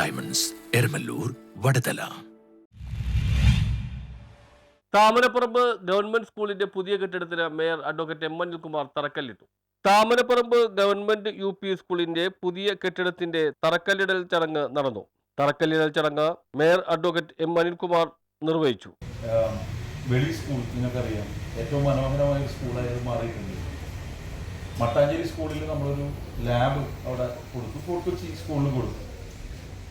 Diamonds, Eramallur, Vadathala. Thamaraparambu government സ്കൂളിന്റെ പുതിയ കെട്ടിടത്തിന് മേയർ അഡ്വക്കേറ്റ് എം അനിൽകുമാർ തറക്കല്ലിട്ടു. താമരപ്പറമ്പ് ഗവൺമെന്റ് UP സ്കൂളിന്റെ പുതിയ കെട്ടിടത്തിന്റെ തറക്കല്ലിടൽ ചടങ്ങ് നടന്നു. തറക്കല്ലിടൽ ചടങ്ങ് മേയർ അഡ്വക്കേറ്റ് എം അനിൽകുമാർ നിർവഹിച്ചു. വെളി സ്കൂൾ നിങ്ങൾക്കറിയാം, ഏറ്റവും മനോഹരമായ സ്കൂളായി മാറിയിട്ടുണ്ട്. മട്ടാഞ്ചേരി സ്കൂളിൽ നമ്മളൊരു ലാബ് അവിടെ കൊടുത്തു, ഫോർട്ട് കൊച്ചി സ്കൂളിൽ കൊടുത്തു.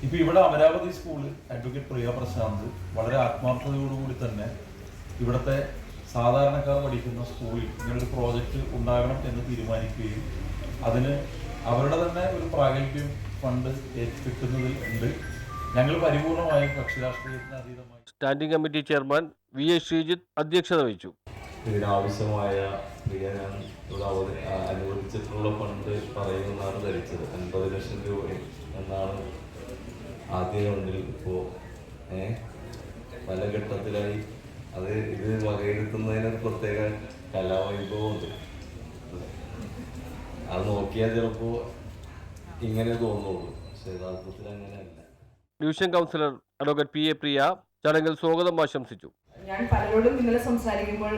ഇപ്പോൾ ഇവിടെ അമരാവതി സ്കൂളിൽ അഡ്വക്കേറ്റ് പ്രിയ പ്രശാന്ത് വളരെ ആത്മാർത്ഥതയോടുകൂടി തന്നെ ഇവിടുത്തെ സാധാരണക്കാർ പഠിക്കുന്ന സ്കൂളിൽ ഇങ്ങനൊരു പ്രോജക്റ്റ് ഉണ്ടാകണം എന്ന് തീരുമാനിക്കുകയും അതിന് അവരുടെ തന്നെ ഒരു പ്രാഗൽഭ്യം ഫണ്ട് കിട്ടുന്നതിൽ ഉണ്ട്. ഞങ്ങൾ പരിപൂർണമായും കക്ഷിരാഷ്ട്രീയത്തിന് അതീതമായി. Standing committee chairman VA Sreejith അധ്യക്ഷത വഹിച്ചു. ഇതിനാവശ്യമായ ഞാൻ ഇവിടെ അനുവദിച്ചിട്ടുള്ള ഫണ്ട് പറയുമെന്നാണ് ധരിച്ചത്. 50 ലക്ഷം രൂപ എന്നാണ് ആദ്യ ഫണ്ടിൽ. ഇപ്പോൾ പല ഘട്ടത്തിലായി ഇത് വകയിരുത്തുന്നതിന് പ്രത്യേക കലാവൈഭവമുണ്ട്. അത് നോക്കിയാൽ ചിലപ്പോൾ ഇങ്ങനെ തോന്നുള്ളൂ, പക്ഷെ യഥാർത്ഥത്തിൽ അങ്ങനെയല്ല. ഡിവിഷൻ കൗൺസിലർ അഡ്വക്കേറ്റ് PA പ്രിയ ചടങ്ങിൽ സ്വാഗതം ആശംസിച്ചു. ഞാൻ പലരോടും ഇന്നലെ സംസാരിക്കുമ്പോൾ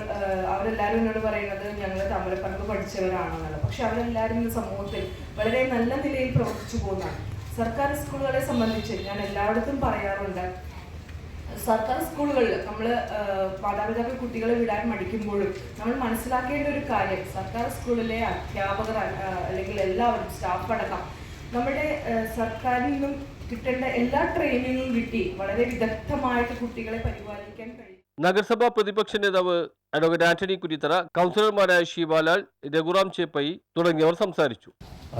അവരെല്ലാവരും എന്നോട് പറയുന്നത് ഞങ്ങൾ താമരപ്പറമ്പ് പഠിച്ചവരാണെന്നല്ല. പക്ഷെ അവരെല്ലാവരും ഇന്ന് സമൂഹത്തിൽ വളരെ നല്ല നിലയിൽ പ്രവർത്തിച്ചു പോകുന്നതാണ്. സർക്കാർ സ്കൂളുകളെ സംബന്ധിച്ച് ഞാൻ എല്ലായിടത്തും പറയാറുണ്ട്, സർക്കാർ സ്കൂളുകളിൽ നമ്മൾ മാതാപിതാക്കൾ കുട്ടികളെ വിടാൻ മടിക്കുമ്പോഴും നമ്മൾ മനസ്സിലാക്കേണ്ട ഒരു കാര്യം, സർക്കാർ സ്കൂളിലെ അധ്യാപകർ അല്ലെങ്കിൽ എല്ലാവരും സ്റ്റാഫ് അടക്കം നമ്മുടെ സർക്കാരിൽ നിന്നും കിട്ടേണ്ട എല്ലാ ട്രെയിനിങ്ങും കിട്ടി വളരെ വിദഗ്ധമായിട്ട് കുട്ടികളെ പരിപാലിക്കാൻ കഴിയും. നഗരസഭാ പ്രതിപക്ഷ നേതാവ് അഡ്വക്കേറ്റ് ആന്റണി കുരിത്തറ, കൗൺസിലർമാരായ ശിവാലാൽ, രഘുറാം ചേപ്പൈ തുടങ്ങിയവർ സംസാരിച്ചു.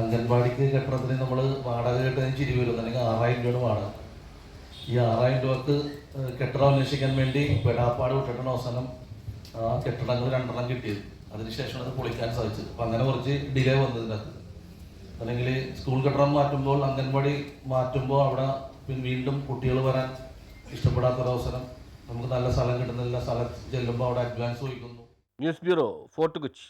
അംഗൻവാടിക്ക് കെട്ടിടത്തിന് നമ്മൾ വാടക കെട്ടുന്നതിന് ചിരി വരും, അല്ലെങ്കിൽ 6000 രൂപ വാടക. ഈ 6000 രൂപക്ക് കെട്ടിടം അന്വേഷിക്കാൻ വേണ്ടി പെടാപ്പാട് വിട്ടിട്ടാണ് അവസാനം ആ കെട്ടിടങ്ങൾ 2 കിട്ടിയത്. അതിനുശേഷമാണ് അത് പൊളിക്കാൻ സാധിച്ചത്. അപ്പം അങ്ങനെ കുറച്ച് ഡിലേ വന്നതിനകത്ത്. അല്ലെങ്കിൽ സ്കൂൾ കെട്ടിടം മാറ്റുമ്പോൾ, അംഗൻവാടി മാറ്റുമ്പോൾ അവിടെ വീണ്ടും കുട്ടികൾ വരാൻ ഇഷ്ടപ്പെടാത്തൊരവസരം. നമുക്ക് നല്ല സ്ഥലം കിട്ടുന്നില്ല, സ്ഥലത്ത് ചെല്ലുമ്പോൾ അവിടെ അഡ്വാൻസ് ചോദിക്കുന്നു. News bureau, fort Kochi.